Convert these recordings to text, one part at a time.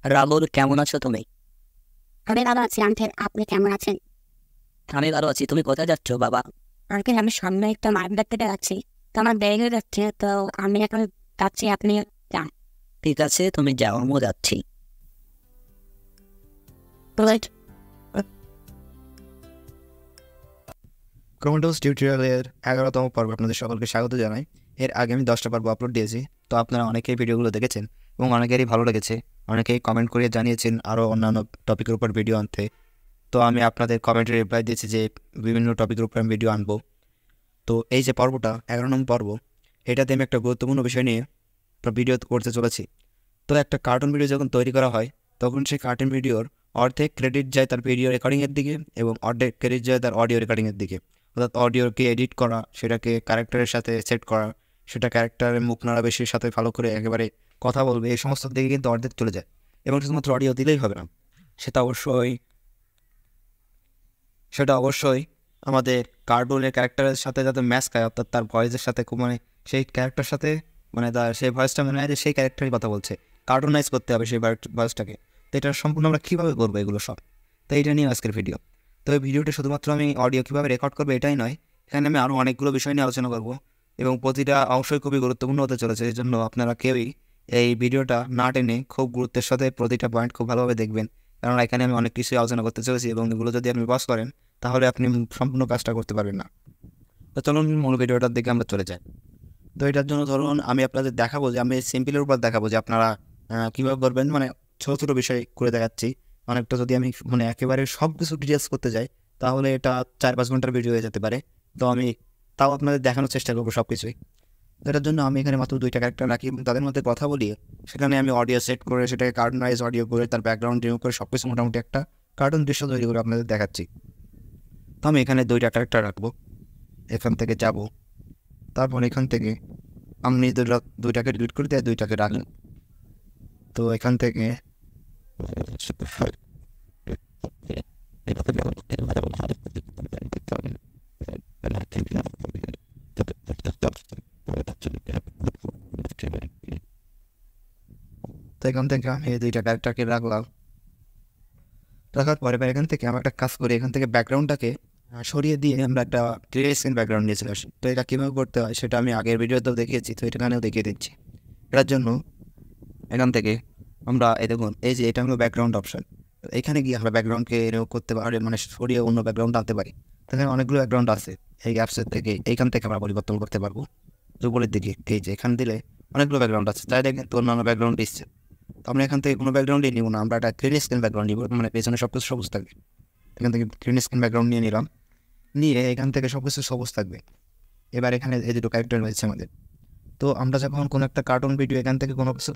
রাহুল, কেমন আছো তুমি? আমি ভালো আছি আঙ্কেল, আপনি কেমন আছেন? আমি ভালো আছি। তুমি কোথায় যাচ্ছ বাবা? আঙ্কেল, আমি সামনে একটা মাঠ দেখতে যাচ্ছি। তো আমার দেরি হয়ে যাচ্ছে, তো আমি এখন যাচ্ছি, আপনি যান। ঠিক আছে, তুমি যাও, আমিও যাচ্ছি। Right. ক্রোমাটোস টিউটোরিয়ালের 11তম পর্ব আপনাদের সকলকে স্বাগত জানাই। এর আগে আমি 10টা পর্ব আপলোড দিয়েছি, তো আপনারা অনেকেই ভিডিওগুলো দেখেছেন এবং অনেকেরই ভালো লেগেছে। অনেকেই কমেন্ট করে জানিয়েছেন আরও অন্যান্য টপিকের উপর ভিডিও আনতে। তো আমি আপনাদের কমেন্টে রিপ্লাই দিয়েছি যে বিভিন্ন টপিকের উপর আমি ভিডিও আনবো। তো এই যে পর্বটা 11নং পর্ব, এটাতে আমি একটা গুরুত্বপূর্ণ বিষয় নিয়ে ভিডিও করতে চলেছি। তো একটা কার্টুন ভিডিও যখন তৈরি করা হয়, তখন সেই কার্টুন ভিডিওর অর্ধেক ক্রেডিট যায় তার ভিডিও রেকর্ডিংয়ের দিকে এবং অর্ধেক ক্রেডিট যায় তার অডিও রেকর্ডিংয়ের দিকে। অর্থাৎ অডিওকে এডিট করা, সেটাকে ক্যারেক্টারের সাথে সেট করা, সেটা ক্যারেক্টারের মুখ নাড়াবেশির সাথে ভালো করে একেবারে কথা বলবে, এই সমস্ত দিকে কিন্তু অর্ধেক চলে যায়। এবং শুধুমাত্র অডিও দিলেই হবে না, সেটা অবশ্যই সেটা অবশ্যই আমাদের কার্টুনের ক্যারেক্টারের সাথে যাতে ম্যাচ খায়, অর্থাৎ তার ভয়েসের সাথে খুব মানে সেই ক্যারেক্টার সাথে মানে তার সেই ভয়েসটা মনে হয় যে সেই ক্যারেক্টারই কথা বলছে, কার্টুনাইজ করতে হবে সেই ভয়েসটাকে। তো এটা সম্পূর্ণ আমরা কীভাবে করবো এগুলো সব, তো এইটা নিয়ে আজকের ভিডিও। তো এই ভিডিওটা শুধুমাত্র আমি অডিও কীভাবে রেকর্ড করবো এটাই নয়, এখানে আমি আরও অনেকগুলো বিষয় নিয়ে আলোচনা করবো এবং প্রতিটা অংশই খুবই গুরুত্বপূর্ণ হতে চলেছে। এই জন্য আপনারা কেউই এই ভিডিওটা না টেনে খুব গুরুত্বের সাথে প্রতিটা পয়েন্ট খুব ভালোভাবে দেখবেন, কারণ এখানে আমি অনেক কিছুই আলোচনা করতে চলেছি এবং এগুলো যদি আপনি পাস করেন তাহলে আপনি সম্পূর্ণ কাজটা করতে পারবেন না। তো চলুন মূল ভিডিওটার দিকে আমরা চলে যাই। তো এটার জন্য ধরুন আমি আপনাদের দেখাবো যে আমি সিম্পলের উপর দেখাবো যে আপনারা কীভাবে করবেন, মানে ছোটো ছোটো বিষয় করে দেখাচ্ছি। অনেকটা যদি আমি মানে একেবারে সব কিছু ডিটেলস করতে যাই তাহলে এটা 4-5 ঘন্টার ভিডিও হয়ে যেতে পারে। তো আমি তাও আপনাদের দেখানোর চেষ্টা করবো সব কিছুই। তো এটার জন্য আমি এখানে মাত্র 2টা ক্যারেক্টার রাখি এবং তাদের মধ্যে কথা বলিয়ে সেখানে আমি অডিও সেট করে, সেটাকে কার্টুনাইজ অডিও করে, তার ব্যাকগ্রাউন্ড রিমুভ করে সব কিছু মোটামুটি একটা কার্টুন দৃশ্য তৈরি করে আপনাদের দেখাচ্ছি। তো আমি এখানে 2টা ক্যারেক্টার রাখবো, এখান থেকে যাব, তারপর এখান থেকে আমি 2টাকে ডিলিট করে দিয়ে 2টাকে রাখলাম। তো এখান থেকে আমি এই 2টা ক্যারেক্টারকে রাখলাম। রাখার পরে এখান থেকে আমরা একটা কাজ করি, এখান থেকে ব্যাকগ্রাউন্ডটাকে সরিয়ে দিয়ে আমরা একটা ক্লিয়ার স্ক্রিন ব্যাকগ্রাউন্ড নিয়ে চলে আসি। তো এটা কীভাবে করতে হয় সেটা আমি আগের ভিডিওতেও দেখিয়েছি, তো এখানেও দেখিয়ে দিচ্ছি। এটার জন্য এখান থেকে আমরা এই দেখুন, এই যে এটা হলো ব্যাকগ্রাউন্ড অপশান। এখানে গিয়ে আমরা ব্যাকগ্রাউন্ডকে রিমুভ করতে পারি, মানে সরিয়ে অন্য ব্যাকগ্রাউন্ড আনতে পারি। এখানে অনেকগুলো ব্যাকগ্রাউন্ড আছে, এই অ্যাপসের থেকে এইখান থেকে আমরা পরিবর্তন করতে পারবো। উপরের দিকে এই যে এখান দিলে অনেকগুলো ব্যাকগ্রাউন্ড আছে, চাইলে কিন্তু অন্যান্য ব্যাকগ্রাউন্ড দিচ্ছে। তো আমরা এখান থেকে কোনো ব্যাকগ্রাউন্ডই নিব না, আমরা একটা গ্রিন স্ক্রিন ব্যাকগ্রাউন্ড নিব, মানে পেছনে সব কিছু সবুজ থাকবে। এখান থেকে গ্রিন স্ক্রিন ব্যাকগ্রাউন্ড নিয়ে নিলাম, নিয়ে এখান থেকে সব কিছু সবুজ থাকবে। এবার এখানে এই দুটো ক্যারেক্টার রয়েছে আমাদের। তো আমরা যখন কোনো একটা কার্টুন ভিডিও এখান থেকে কোনো কিছু,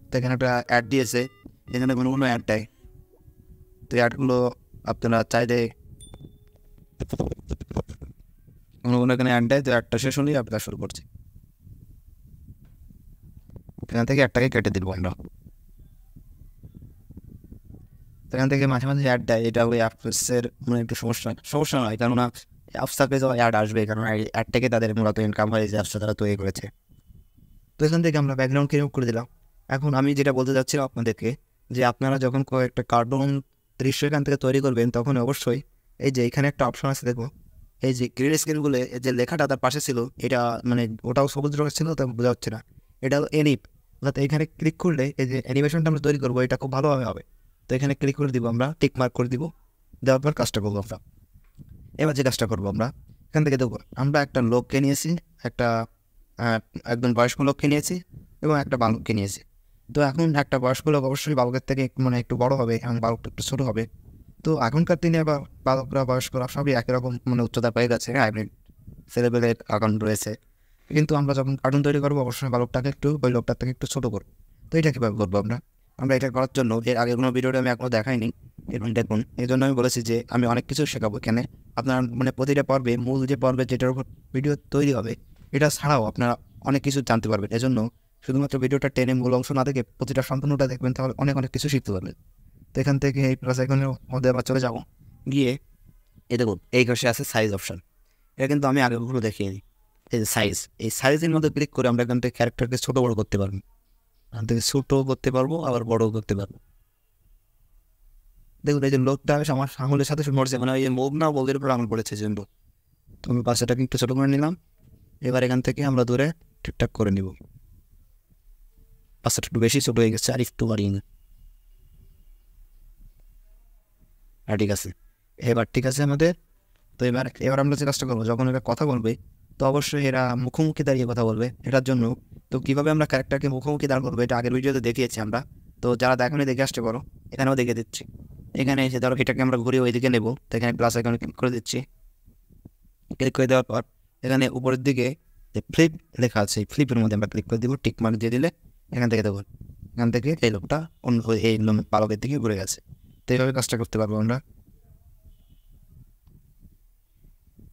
তো এখানে একটা অ্যাড দিয়েছে, এখানে কোনো কোনো অ্যাড দেয়। তো অ্যাডগুলো আপনারা চাইলে কোনো কোনো এখানে অ্যাড দেয়, তো অ্যাডটা শেষ হলেই আপনারা শুরু করছে। এখান থেকে একটাকে কেটে দিব আমরা। এখান থেকে মাঝে মাঝে অ্যাড দেয়, এটা ওই অ্যাপসের মানে একটু সমস্যা নয়, কেননা অ্যাপস থাকলে তো অ্যাড আসবে, কারণ অ্যাড থেকে তাদের মূলত ইনকাম হয়, যে অ্যাপসটা তারা তৈরি করেছে। তো এখান থেকে আমরা ব্যাকগ্রাউন্ডকে রিমুভ করে দিলাম। এখন আমি যেটা বলতে চাচ্ছিলাম আপনাদেরকে, যে আপনারা যখন একটা কার্টুন দৃশ্য এখান থেকে তৈরি করবেন তখন অবশ্যই এই যে এখানে একটা অপশন আছে, দেখো এই যে গ্রিন স্ক্রিনগুলো, যে লেখাটা তার পাশে ছিল, এটা মানে ওটাও সবুজ রঙের ছিল, তা বোঝা যাচ্ছে না। এটা হলো এনিপ, অর্থাৎ এখানে ক্লিক করলে এই যে অ্যানিমেশনটা আমরা তৈরি করবো এটা খুব ভালোভাবে হবে। তো এখানে ক্লিক করে দিব, আমরা টিক মার্ক করে দিব, দেওয়ার পর কাজটা করবো আমরা। এবার যে কাজটা করবো আমরা এখান থেকে দেখবো, আমরা একটা লোককে নিয়েছি, একটা একজন বয়স্ক লোককে নিয়েছি এবং একটা বালককে নিয়েছি। তো এখন একটা বয়স্ক লোক অবশ্যই বালকের থেকে মানে একটু বড় হবে এবং বালকটা একটু ছোটো হবে। তো এখনকার দিনে বা বালকরা বয়স্করা সবই একই রকম মানে উচ্চতা পেয়ে গেছে, হাইব্রিড ছেলেপেলের আকান রয়েছে। কিন্তু আমরা যখন কার্টুন তৈরি করবো অবশ্যই বালকটাকে একটু ওই লোকটার থেকে একটু ছোটো করবো। তো এটা কীভাবে করবো আমরা এটা করার জন্য এর আগে কোনো ভিডিওটা আমি এখনও দেখাইনি এবং দেখুন, এই জন্য আমি বলেছি যে আমি অনেক কিছু শেখাবো এখানে। আপনার মানে প্রতিটা পর্বে, মূল যে পর্বে যেটার উপর ভিডিও তৈরি হবে এটা ছাড়াও আপনারা অনেক কিছু জানতে পারবেন। এজন্য শুধুমাত্র ভিডিওটা টেনে মূল অংশ না দেখে প্রতিটা সম্পূর্ণটা দেখবেন, তাহলে অনেক অনেক কিছু শিখতে পারবেন। তো এখান থেকে এই প্লাস আইকনের মধ্যে আবার চলে যাবো, গিয়ে এই দেখুন এই ঘরে আছে সাইজ অপশান। এটা কিন্তু আমি আগেগুলো দেখিনি। এই যে সাইজ, এই সাইজের মধ্যে ক্লিক করে আমরা এখান থেকে ক্যারেক্টারকে ছোটো বড়ো করতে পারবো। এখান থেকে ছোটো করতে পারবো, আবার বড়ও করতে পারবো। দেখুন এই যে লোকটা আমার আঙুলের সাথে মরছে, মানে এই মুভ না বলদের উপর আঙুল পড়েছে জন্য। তো আমি বাচ্চাটাকে একটু ছোটো করে নিলাম। এবার এখান থেকে আমরা ধরে ঠিকঠাক করে নিব। বাচ্চাটা একটু বেশি ছোটো হয়ে গেছে, আর একটু বাড়িয়ে নিই। ঠিক আছে, এবার ঠিক আছে আমাদের। তো এবার আমরা যে কাজটা করবো, যখন এরা কথা বলবে তো অবশ্যই এরা মুখোমুখি দাঁড়িয়ে কথা বলবে। এটার জন্য তো কীভাবে আমরা ক্যারেক্টারকে মুখোমুখি দাঁড় করবো, এটা আগের ভিডিওতে দেখিয়েছি আমরা। তো যারা দেখেনি দেখে আসতে পারো, এখানেও দেখে দিচ্ছি। এখানে এসে ধরো এটাকে আমরা ঘুরিয়ে ওইদিকে নেবো, তো এখানে প্লাস আইকনে ক্লিক করে দিচ্ছি। ক্লিক করে দেওয়ার পর এখানে উপরের দিকে যে ফ্লিপ লেখা আছে, ফ্লিপের মধ্যে আমরা ক্লিক করে দিব। টিক মার্ক দিয়ে দিলে এখান থেকে দেখুন, এখান থেকে এই লোকটা অন্য এই পালকের দিকে ঘুরে গেছে। তো এইভাবে কাজটা করতে পারবো আমরা।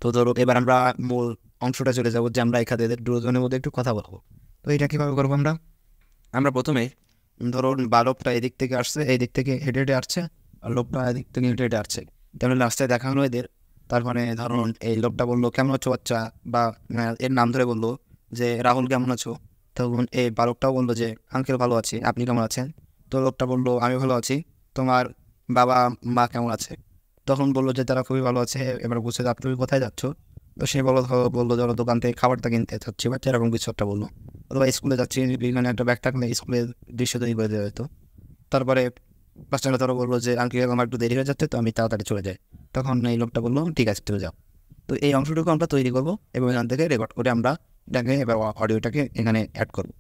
তো ধরো এবার আমরা মূল অংশটা চলে যাবো, যে আমরা এখানে দুজনের মধ্যে একটু কথা বলবো। তো এটা কীভাবে করবো আমরা প্রথমে ধরুন বালকটা এদিক থেকে আসছে, এই দিক থেকে হেঁটে হেঁটে আসছে, আর লোকটা এদিক থেকে হেঁটে হেঁটে আসছে। তেমন রাস্তায় দেখানো এদের। তার মানে ধরুন এই লোকটা বললো কেমন আছো বাচ্চা, বা এর নাম ধরে বললো যে রাহুল কেমন আছো। তখন এই বালকটাও বললো যে আঙ্কেল ভালো আছি, আপনি কেমন আছেন। তো লোকটা বললো আমি ভালো আছি, তোমার বাবা মা কেমন আছে। তখন বললো যে তারা খুবই ভালো আছে। এবার বুঝছে যে তুমি কোথায় যাচ্ছ। তো সে বললো ধরো দোকান থেকে খাবারটা কিনতে চাচ্ছি, বা এরকম কিছু একটা বললো। অথবা স্কুলে যাচ্ছি, মানে একটা ব্যাগ থাকলে স্কুলের দৃশ্য তৈরি করে দেওয়া হতো। তারপরে বাচ্চাটা ধরো বললো যে আঙ্কেল আমার একটু দেরি হয়ে যাচ্ছে, তো আমি তাড়াতাড়ি চলে যাই। তখন এই লোকটা বললো ঠিক আছে চলে যাও। তো এই অংশটুকু আমরা তৈরি করবো এবং এখান থেকে রেকর্ড করে আমরা এটাকে এবার অডিওটাকে এখানে অ্যাড করবো।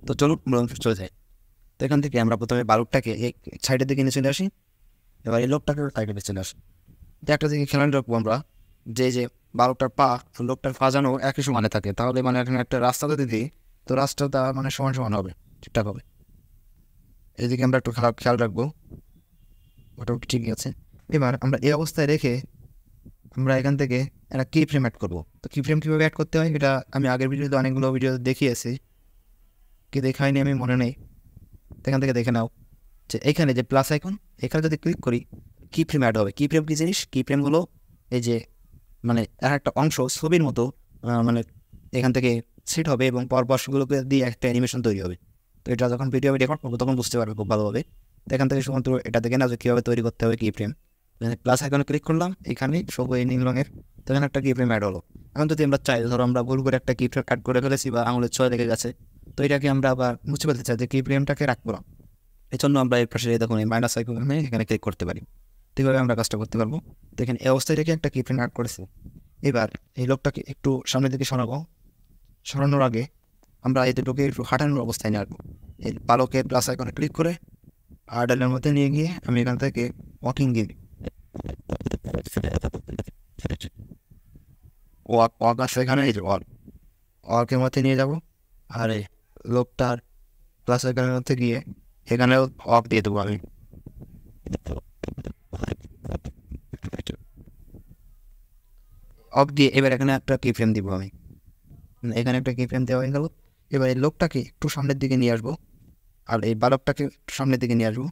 তো চলুন মূল অংশ চলে যায়। তো এখান থেকে আমরা প্রথমে বালকটাকে এই সাইডের দিকে নিয়ে চলে আসি। এবার এই লোকটাকে সাইডে নিয়ে চলে আসি। তো একটা দিকে খেলানো রাখবো আমরা, যে বালকটার পা লোকটার পা যেন একই সমানে থাকে। তাহলে মানে এখানে একটা রাস্তা যদি দিই, তো রাস্তাটা মানে সমান সমান হবে, ঠিকঠাক হবে। এদিকে আমরা একটু খেয়াল রাখবো, মোটামুটি ঠিকই আছে। এবার আমরা এই অবস্থায় রেখে আমরা এখান থেকে একটা কি ফ্রেম অ্যাড করবো। তো কি ফ্রেম কীভাবে অ্যাড করতে হয় এটা আমি আগের ভিডিওতে অনেকগুলো ভিডিও দেখিয়েছি, কি দেখাইনি আমি মনে নেই। এখান থেকে দেখে নাও যে এখানে যে প্লাস আইকন, এখানে যদি ক্লিক করি কি ফ্রেম অ্যাড হবে। কি ফ্রেম কী জিনিস? কি ফ্রেম হলো এই যে মানে একটা অংশ ছবির মতো, মানে এখান থেকে সেট হবে এবং পরপরগুলোকে দিয়ে একটা অ্যানিমেশন তৈরি হবে। তো এটা যখন ভিডিও আমি রেকর্ড করবো তখন বুঝতে পারবে খুব ভালোভাবে। তো এখান থেকে শুধুমাত্র এটা দেখে না যে কীভাবে তৈরি করতে হবে কি ফ্রেম। প্লাস আইকনে ক্লিক করলাম, এখানে সব এই নীল রঙের, তো এখানে একটা কি ফ্রেম অ্যাড হলো। এখন যদি আমরা চাই, ধরো আমরা ভুল করে একটা কি ফ্রেম অ্যাড করে ফেলেছি বা আঙুলের ছোঁয়া লেগে গেছে, তো এটাকে আমরা আবার মুছে ফেলতে চাই যে কি ফ্রেমটাকে রাখবো না। এই জন্য আমরা এই পাশে দেখুন এই মাইনাস আইকনে এখানে ক্লিক করতে পারি। তো এইভাবে আমরা কাজটা করতে পারবো। তো এখানে এই অবস্থায় রেখে একটা কি ফ্রেম অ্যাড করেছি। এবার এই লোকটাকে একটু সামনের দিকে সরাবো। সরানোর আগে আমরা এই দুটোকে একটু হাঁটানোর অবস্থায় নিয়ে আসবো। এই পালকের প্লাস আইকনে ক্লিক করে আর্ডালের মধ্যে নিয়ে গিয়ে আমি এখান থেকে ওয়াকিং দিয়ে ওয়াক আসছে এখানে, এই যে ওয়াকের মধ্যে নিয়ে যাবো। আর এই লোকটার প্লাস আইকনের মধ্যে গিয়ে এখানেও ওয়াক দিয়ে দেবো আমি। অফ দিয়ে এবার এখানে একটা কি ফ্রেম দিব আমি। এখানে একটা কি ফ্রেম দেওয়া হয়ে গেল। এবার এই লোকটাকে একটু সামনের দিকে নিয়ে আসবো, আর এই বালকটাকে একটু সামনের দিকে নিয়ে আসবো।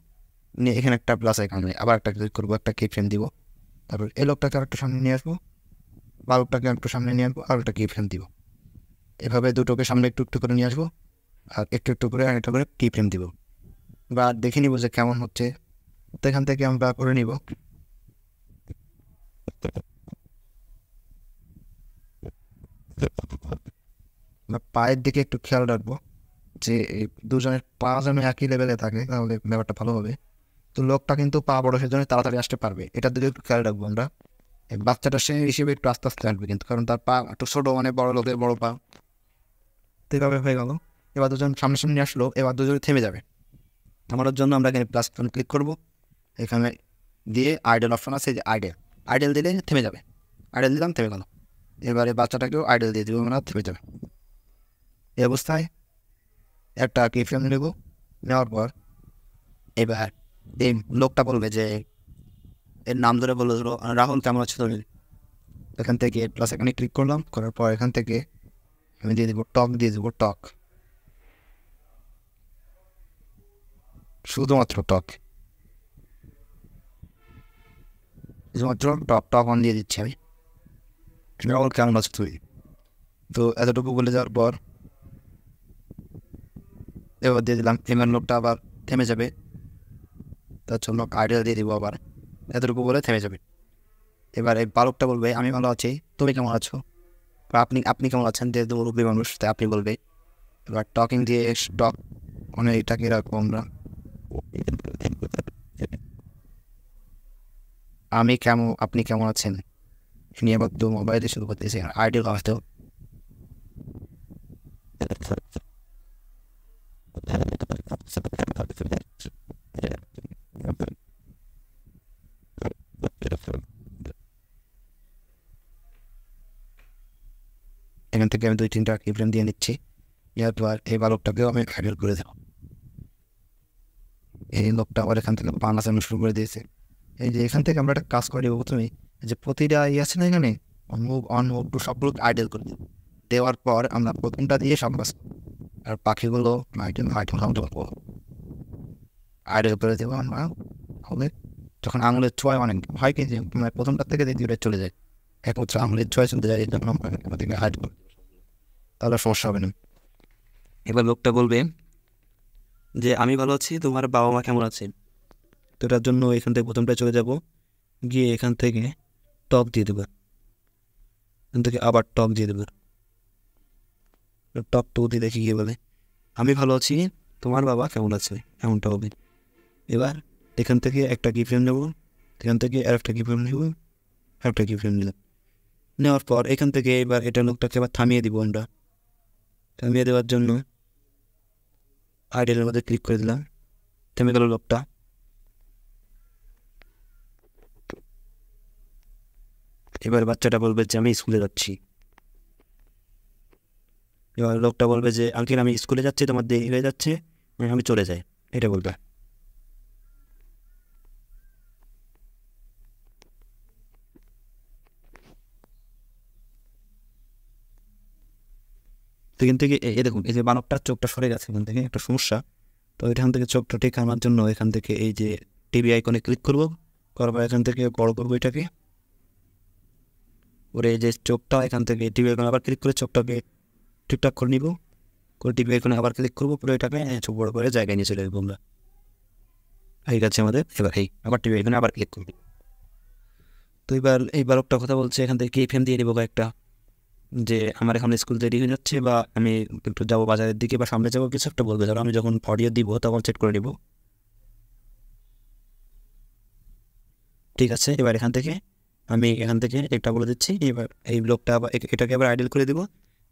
নিয়ে এখানে একটা প্লাস আইকন আবার একটা ক্লিক করবো, একটা কি ফ্রেম দিব। তারপর এই লোকটাকে আর একটু সামনে নিয়ে আসবো, বালকটাকে একটু সামনে নিয়ে আসবো, আর একটা কি ফ্রেম দিব। এভাবে দুটোকে সামনে একটু একটু করে নিয়ে আসবো, আর একটু একটু করে আরেকটা করে কি ফ্রেম দিব। বা দেখে নিব যে কেমন হচ্ছে। তো এখান থেকে আমরা করে নিব। পায়ের দিকে একটু খেয়াল রাখবো যে দুজনের পা যেন একই লেভেলে থাকে, তাহলে ব্যাপারটা ভালো হবে। তো লোকটা কিন্তু পা বড় সেজন্য তাড়াতাড়ি আসতে পারবে, এটার দিকে একটু খেয়াল রাখবো আমরা। বাচ্চাটা সে হিসেবে একটু আস্তে আস্তে আসবে কিন্তু, কারণ তার পা একটু ছোটো, মানে বড় লোকের বড় পা। তো এইভাবে হয়ে গেল। এবার দুজন সামনে সামনে আসলো, এবার দুজন থেমে যাবে। থামানোর জন্য আমরা এখানে প্লাস ক্লিক করবো। এখানে দিয়ে আইডল অপশন আছে, যে আইডল দিলে থেমে যাবে। আইডল দিলাম, থেমে গেল। এবারে বাচ্চাটাকেও আইডল দিয়ে দেবো, আমরা থেমে যাবে। এই অবস্থায় একটা কি ফ্রেম নেব। নেওয়ার পর এবার এই লোকটা বলবে যে এর নাম ধরে বললো ধরো রাহুল কেমন আছো তুমি। এখান থেকে প্লাস এখানে ক্লিক করলাম, করার পর এখান থেকে আমি দিয়ে দেবো টক, দিয়ে দেবো টক, শুধুমাত্র টক, শুধুমাত্র টক টক অন দিয়ে দিচ্ছি আমি। রাহুল কেমন আছো তুই। তো এতটুকু বলে যাওয়ার পর এবার দিয়ে দিলাম। এবার লোকটা আবার থেমে যাবে, তার জন্য আইডিয়া দিয়ে দিব আবার, এতটুকু বলে থেমে যাবে। এবার এই বালকটা বলবে আমি ভালো আছি, তুমি কেমন আছো, বা আপনি আপনি কেমন আছেন, যেহেতু মুরব্বী মানুষ তাই আপনি বলবে। এবার টকিং দিয়ে স্টক মানে এটাকে রাখবো আমরা, আমি কেমন আপনি কেমন আছেন নিয়ে আবার তো মোবাইলে শুরু করতেছি আইডিয়া হয়তো। এখান থেকে আমি 2-3টা কিফ্রেম দিয়ে নিচ্ছি। এরপর এই বালকটাকেও আমি হ্যান্ডেল করে দেবো। এই লোকটা আবার এখান থেকে পান আসানো শুরু করে দিয়েছে। এই যে এখান থেকে আমরা একটা কাজ করে দেবো প্রথমে, যে প্রতিটা আছে না এখানে মুভ অন মুভ টু সবগুলো আইডেল করে দেবো। দেওয়ার পর আমরা প্রথমটা দিয়ে সব কাজ, আর পাখিগুলো আইডেল আইডেল করে দেবো আমরা। হবে যখন আঙুলের ছোঁয়া অনেক হয় কি যে মানে প্রথমটার থেকে দ্বিতীয়টা চলে যায়, এক হচ্ছে আঙুলের ছোঁয়া চলতে যায়, যখন আমাদেরকে হাইড করে তাহলে সমস্যা হবে না। এবার লোকটা বলবে যে আমি ভালো আছি, তোমার বাবা মা কেমন আছে। তো এটার জন্য এখান থেকে প্রথমটা চলে যাব, গিয়ে এখান থেকে টক দিয়ে দেবে, এখান থেকে আবার টক দিয়ে দেবে। টক টক দিয়ে দেখি গিয়ে বলে আমি ভালো আছি, তোমার বাবা কেমন আছে, এমনটা হবে। এবার এখান থেকে একটা কি ফ্রেম নেব, এখান থেকে আর একটা কি ফ্রেম নেব, একটা কি ফ্রেম নিলাম। নেওয়ার পর এখান থেকে এবার এটা লোকটাকে আবার থামিয়ে দিব আমরা। থামিয়ে দেওয়ার জন্য আইডেলের মধ্যে ক্লিক করে দিলাম, থেমে গেল লোকটা। এবার বাচ্চাটা বলবে যে আমি স্কুলে যাচ্ছি। এবার লোকটা বলবে যে আঙ্কেল আমি স্কুলে যাচ্ছি, তোমার দেরি হয়ে যাচ্ছে, আমি চলে যাই, এটা বলবে। তো এখান থেকে এই দেখুন এই যে বানরটার চোখটা সরে গেছে, এখান থেকে একটা সমস্যা। তো এখান থেকে চোখটা ঠিক আনার জন্য এখান থেকে এই যে টিভি আইকনে ক্লিক করবো, করার পর এখান থেকে বড় করবো এটাকে, ওরে এই যে চোখটা এখান থেকে টিভি আইকনে আবার ক্লিক করে চোখটাকে ঠিকঠাক করে নিব, করে টিভি আইকনে আবার ক্লিক করবো, পুরো এটাকে চোখ বড় করে জায়গায় নিয়ে চলে যাবো আমরা। হয়ে গেছে আমাদের। এবার এই আবার টিভি আইকনে আবার ক্লিক করবো। তো এবার এই বালকটা কথা বলছে, এখান থেকে ফ্রেম দিয়ে দেবো কয়েকটা, যে আমার এখন স্কুল দেরি হয়ে যাচ্ছে, বা আমি একটু যাবো বাজারের দিকে, বা সামনে যাবো, কিছু একটা বলবে। ধরো আমি যখন অডিও দিব তখন সেট করে নিব। ঠিক আছে, এবার এখান থেকে আমি এখান থেকে একটা বলে দিচ্ছি। এবার এই লোকটা আবার এটাকে আবার আইডেল করে দিব,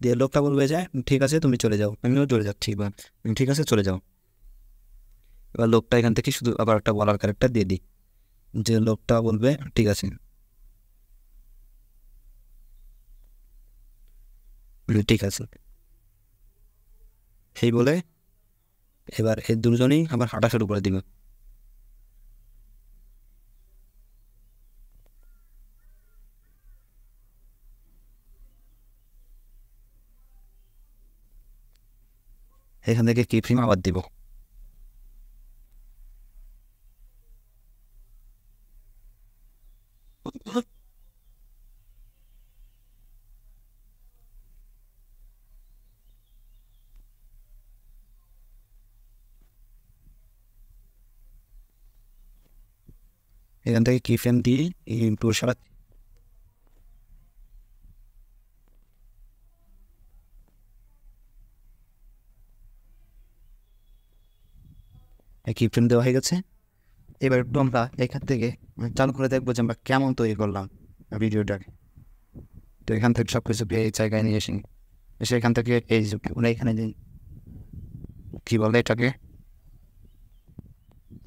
দিয়ে লোকটা বলবে যে ঠিক আছে তুমি চলে যাও, আমিও চলে যাচ্ছি। এবার ঠিক আছে চলে যাও। এবার লোকটা এখান থেকে শুধু আবার একটা বলার ক্যারেক্টার দিয়ে দিই, যে লোকটা বলবে ঠিক আছে, ঠিক আছে সেই বলে এবার এই দুজনেই আবার হাঁটা শুরু করে দিবে। এখান থেকে কি ফ্রেম আবার দিব। এখান থেকে কি ফ্রেম দিয়ে এই পুরো সারা কি ফ্রেম দেওয়া হয়ে গেছে। এবার একটু আমরা এখান থেকে চালু করে দেখবো যে আমরা কেমন তৈরি করলাম ভিডিওটাকে। তো এখান থেকে সব কিছু এই জায়গায় নিয়ে এসে এখান থেকে এই যে ওরা এখানে যে কী বলে এটাকে,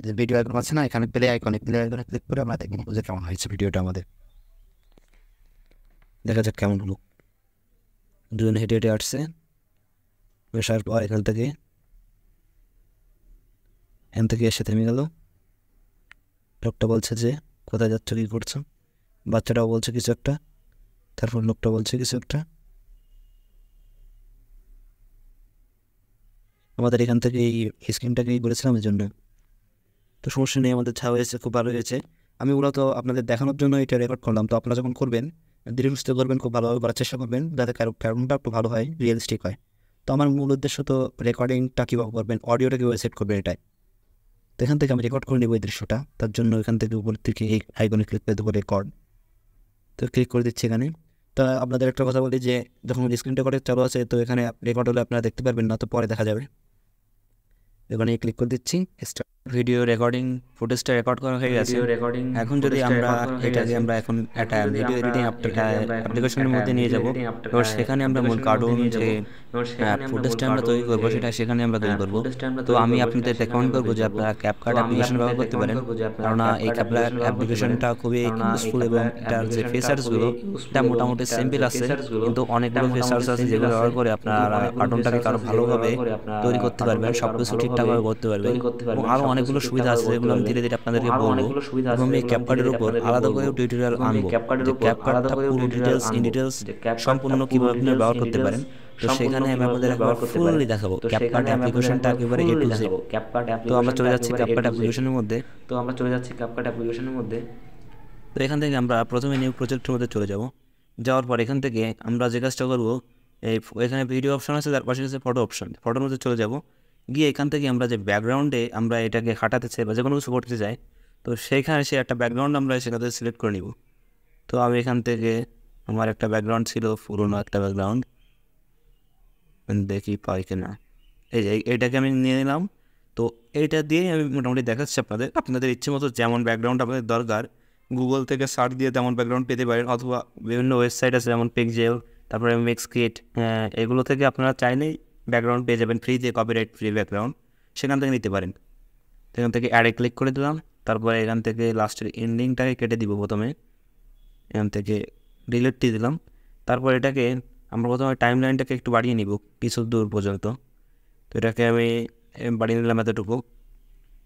যে ভিডিও আইকন আছে না, এখানে প্লে আইকনে ক্লিক করে আমরা দেখি যে কেমন হয়েছে ভিডিওটা আমাদের। দেখা যাক কেমন হলো। দুজন হেঁটে হেঁটে আসছে, আসার পর এখান থেকে এসে থেমে গেল। লোকটা বলছে যে কোথায় যাচ্ছ, কী করছো, বাচ্চাটাও বলছে কিছু একটা, তারপর লোকটা বলছে কিছু একটা। আমাদের এখান থেকে এই স্ক্রিনটাকেই করেছিলাম এই জন্য। তো সমস্যা নেই, আমাদের ছাওয়া হয়েছে, খুব ভালো হয়েছে। আমি মূলত আপনাদের দেখানোর জন্য এটা রেকর্ড করলাম। তো আপনারা যখন করবেন ধীরে সুস্থে করবেন, খুব ভালোভাবে করার চেষ্টা করবেন, যাতে কারণটা একটু ভালো হয়, রিয়েলিস্টিক হয়। তো তো আমার মূল উদ্দেশ্য তো রেকর্ডিংটা কীভাবে করবেন, অডিওটা কীভাবে সেট করবেন এটাই। তো এখান থেকে আমি রেকর্ড করে নেবো এই দৃশ্যটা। তার জন্য এখান থেকে উপর থেকে এই আইকনে ক্লিক করে দেবো রেকর্ড। তো ক্লিক করে দিচ্ছি এখানে। তো আপনাদের একটা কথা বলি যে যখন স্ক্রিন রেকর্ডে চালু আছে তো এখানে রেকর্ড হলে আপনারা দেখতে পারবেন না, তো পরে দেখা যাবে। এখানে ক্লিক করে দিচ্ছি ভিডিও রেকর্ডিং, ফুটেজটা রেকর্ড করা হয়ে গেছে। এখন যদি আমরা এটাকে আমরা এখন একটা ভিডিও এডিটিং অ্যাপ্লিকেশনের মধ্যে নিয়ে যাব, এবার সেখানে আমরা মূল কার্টুন যে ফুটেজটা আমরা তৈরি করবো সেটা সেখানে আমরা তৈরি করবো। তো আমি আপনাদের রেকমেন্ড করবো যে আপনারা ক্যাপকাট অ্যাপ্লিকেশন ব্যবহার করতে পারেন, কারণ এই ক্যাপকাট অ্যাপ্লিকেশনটা খুবই ইউজফুল এবং এটার যে ফিচার্সগুলো এটা মোটামুটি সিম্পল আছে, কিন্তু অনেকগুলো ফিচার্স আছে যেগুলো ব্যবহার করে আপনারা কার্টুনটাকে আরও ভালোভাবে তৈরি করতে পারবেন, সব কিছু ঠিকঠাকভাবে করতে পারবেন। এবং আরও অনেকগুলো সুবিধা আছে যেগুলো আমি ধীরে ধীরে আপনাদেরকে বলবো। এবং এই ক্যাপকাটের উপর আলাদা করে টিউটোরিয়াল আনবো, যে ক্যাপকাটটা পুরো ডিটেলস সম্পূর্ণ কীভাবে আপনি ব্যবহার করতে পারেন। তো সেখানে আমি আপনাদের একবার ফুললি দেখাবো ক্যাপকাট অ্যাপ্লিকেশনটা একেবারে A to Z। তো আমরা চলে যাচ্ছি ক্যাপকাট অ্যাপ্লিকেশনের মধ্যে। তো এখান থেকে আমরা প্রথমে নিউ প্রজেক্টের মধ্যে চলে যাব। যাওয়ার পর এখান থেকে আমরা যে কাজটা করবো, এখানে ভিডিও অপশন আছে, তার পাশে আছে ফটো অপশন। ফটোর মধ্যে চলে যাব, গিয়ে এখান থেকে আমরা যে ব্যাকগ্রাউন্ডে আমরা এটাকে হাঁটাতে চাই বা যে কোনো কিছু করতে চাই, তো সেইখানে সে একটা ব্যাকগ্রাউন্ড আমরা সেখান থেকে সিলেক্ট করে নিব। তো আমি এখান থেকে আমার একটা ব্যাকগ্রাউন্ড ছিল, পুরোনো একটা ব্যাকগ্রাউন্ড, দেখি পাই কিনা। এই যে এইটাকে আমি নিয়ে নিলাম। তো এইটা দিয়ে আমি মোটামুটি দেখাচ্ছি আপনাদের ইচ্ছে মতো যেমন ব্যাকগ্রাউন্ড আপনাদের দরকার গুগল থেকে সার্চ দিয়ে তেমন ব্যাকগ্রাউন্ড পেতে পারেন, অথবা বিভিন্ন ওয়েবসাইট আছে যেমন পিক্সেল, তারপরে মিক্সকিট, এগুলো থেকে আপনারা চাইলেই ব্যাকগ্রাউন্ড পেয়ে যাবেন ফ্রিতে, কপিরাইট ফ্রি ব্যাকগ্রাউন্ড, সেখান থেকে নিতে পারেন। সেখান থেকে অ্যাডে ক্লিক করে দিলাম। তারপরে এখান থেকে লাস্টের এন্ডিংটাকে কেটে দিব প্রথমে, এখান থেকে ডিলিটটি দিলাম। তারপর এটাকে আমরা প্রথমে টাইম লাইনটাকে একটু বাড়িয়ে নিব কিছু দূর পর্যন্ত। তো এটাকে আমি বাড়িয়ে নিলাম এতটুকু।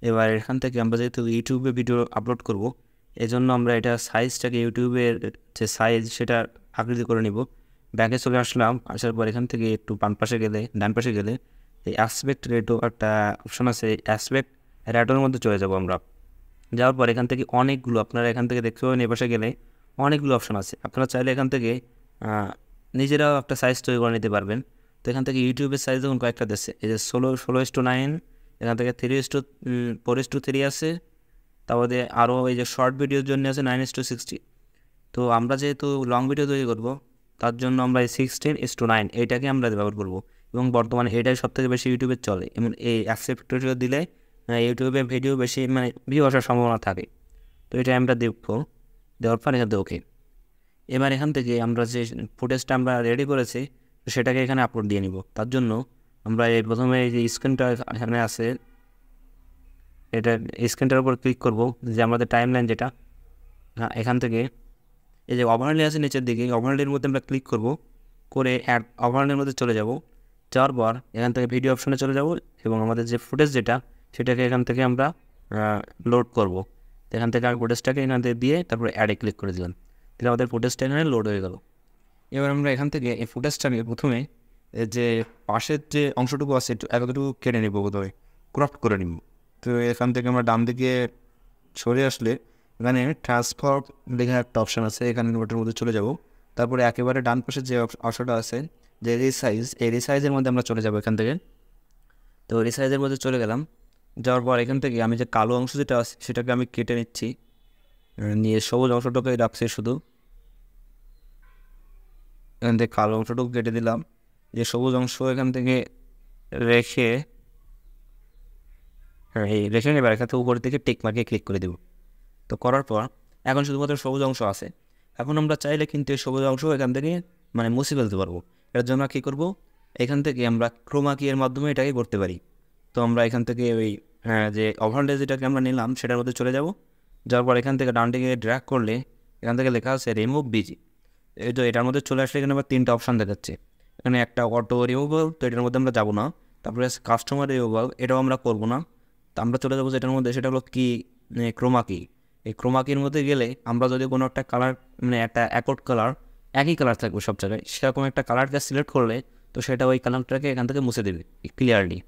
এবার এখান থেকে আমরা যেহেতু ইউটিউবে ভিডিও আপলোড করব, এজন্য আমরা এটা সাইজটাকে ইউটিউবের যে সাইজ সেটা আকৃতি করে নিব। ব্যাকে চলে আসলাম, আসার পর এখান থেকে একটু ডান পাশে গেলে এই অ্যাসপেক্ট রেটো একটা অপশন আছে, অ্যাসপেক্ট রেটোর মধ্যে চলে যাব আমরা। যাওয়ার পর এখান থেকে অনেকগুলো আপনারা এখান থেকে দেখতে পাবেন, এ পাশে গেলে অনেকগুলো অপশন আছে। আপনারা চাইলে এখান থেকে নিজেরাও একটা সাইজ তৈরি করে নিতে পারবেন। তো এখান থেকে ইউটিউবের সাইজ যখন কয়েকটা দিচ্ছে, এই যে 16:9, এখান থেকে 3:4:3 আছে। তারপরে আরও এই যে শর্ট ভিডিওর জন্য আছে 9:60। তো আমরা যেহেতু লং ভিডিও তৈরি করব, তার জন্য আমরা এই 16:9 এইটাকে আমরা ব্যবহার করব। এবং বর্তমানে এটাই সবথেকে বেশি ইউটিউবে চলে, এবং এই অ্যাসপেক্ট রেশিও দিলে ইউটিউবে ভিডিও বেশি ভিউ আসার সম্ভাবনা থাকে। তো এটা আমরা দেখবো, দেওয়ার পর এখান থেকে ওকে। এবার এখান থেকে আমরা যে ফুটেজটা আমরা রেডি করেছি সেটাকে এখানে আপলোড দিয়ে নিব। তার জন্য আমরা এই প্রথমে এই যে স্ক্রিনটা এখানে আছে, এটা স্ক্রিনটার উপর ক্লিক করব, যে আমাদের টাইম লাইন যেটা, এখান থেকে এই যে ওভারলে আছে নিচের দিকে, ওভারলের মধ্যে আমরা ক্লিক করব, করে অ্যাড ওভারলের মধ্যে চলে যাব। যাওয়ার পর এখান থেকে ভিডিও অপশনে চলে যাব, এবং আমাদের যে ফুটেজ যেটা সেটাকে এখান থেকে আমরা লোড করব। এখান থেকে আর ফুটেজটাকে এখান থেকে দিয়ে তারপরে অ্যাডে ক্লিক করে দিলাম, তাহলে আমাদের ফুটেজটা এখানে লোড হয়ে গেল। এবার আমরা এখান থেকে এই ফুটেজটাকে প্রথমে যে পাশের যে অংশটুকু আছে এতটুকু কেটে নেব, প্রথমে ক্রপ করে নিব। তো এখান থেকে আমরা ডান দিকে সরে আসলে এখানে ট্রান্সফর্ম লেখা একটা অপশান আছে, এখানে ওটার মধ্যে চলে যাব। তারপরে একেবারে ডান পাশে যে অংশটা আছে যে রিসাইজ, এই রিসাইজের মধ্যে আমরা চলে যাব এখান থেকে। তো রিসাইজের মধ্যে চলে গেলাম। যাওয়ার পর এখান থেকে আমি যে কালো অংশ যেটা আছে সেটাকে আমি কেটে নিচ্ছি, নিয়ে সবুজ অংশটাকে রাখছি শুধু। এখান থেকে কালো অংশটুকু কেটে দিলাম, যে সবুজ অংশ এখান থেকে রেখে এবার এখান থেকে উপর থেকে টিক মার্কে ক্লিক করে দেব। তো করার পর এখন শুধুমাত্র সবুজ অংশ আছে। এখন আমরা চাইলে কিন্তু এই সবুজ অংশ এখান থেকে মুছে ফেলতে পারবো। এর জন্য কী করবো, এখান থেকে আমরা ক্রোমা কি এর মাধ্যমে এটাকে করতে পারি। তো আমরা এখান থেকে ওই যে ওভারলে যেটাকে আমরা নিলাম সেটার মধ্যে চলে যাব। যাওয়ার পর এখান থেকে ডান দিকে ড্র্যাগ করলে এখান থেকে লেখা আছে রিমুভ বিজি। এই তো এটার মধ্যে চলে আসলে এখানে আবার 3টা অপশান দেখাচ্ছে। এখানে একটা অটো রিমুভাল, তো এটার মধ্যে আমরা যাবো না। তারপরে কাস্টমার রিমুভাল, এটাও আমরা করবো না। তো আমরা চলে যাবো যেটার মধ্যে, সেটা হলো কি ক্রোমা কি। এই ক্রোমা কির মধ্যে গেলে আমরা যদি কোনো একটা কালার একটা অ্যাকর্ড কালার, একই কালার থাকবে সব জায়গায়, সেরকম একটা কালারকে সিলেক্ট করলে তো সেটা ওই কালারটাকে এখান থেকে মুছে দেবে ক্লিয়ারলি।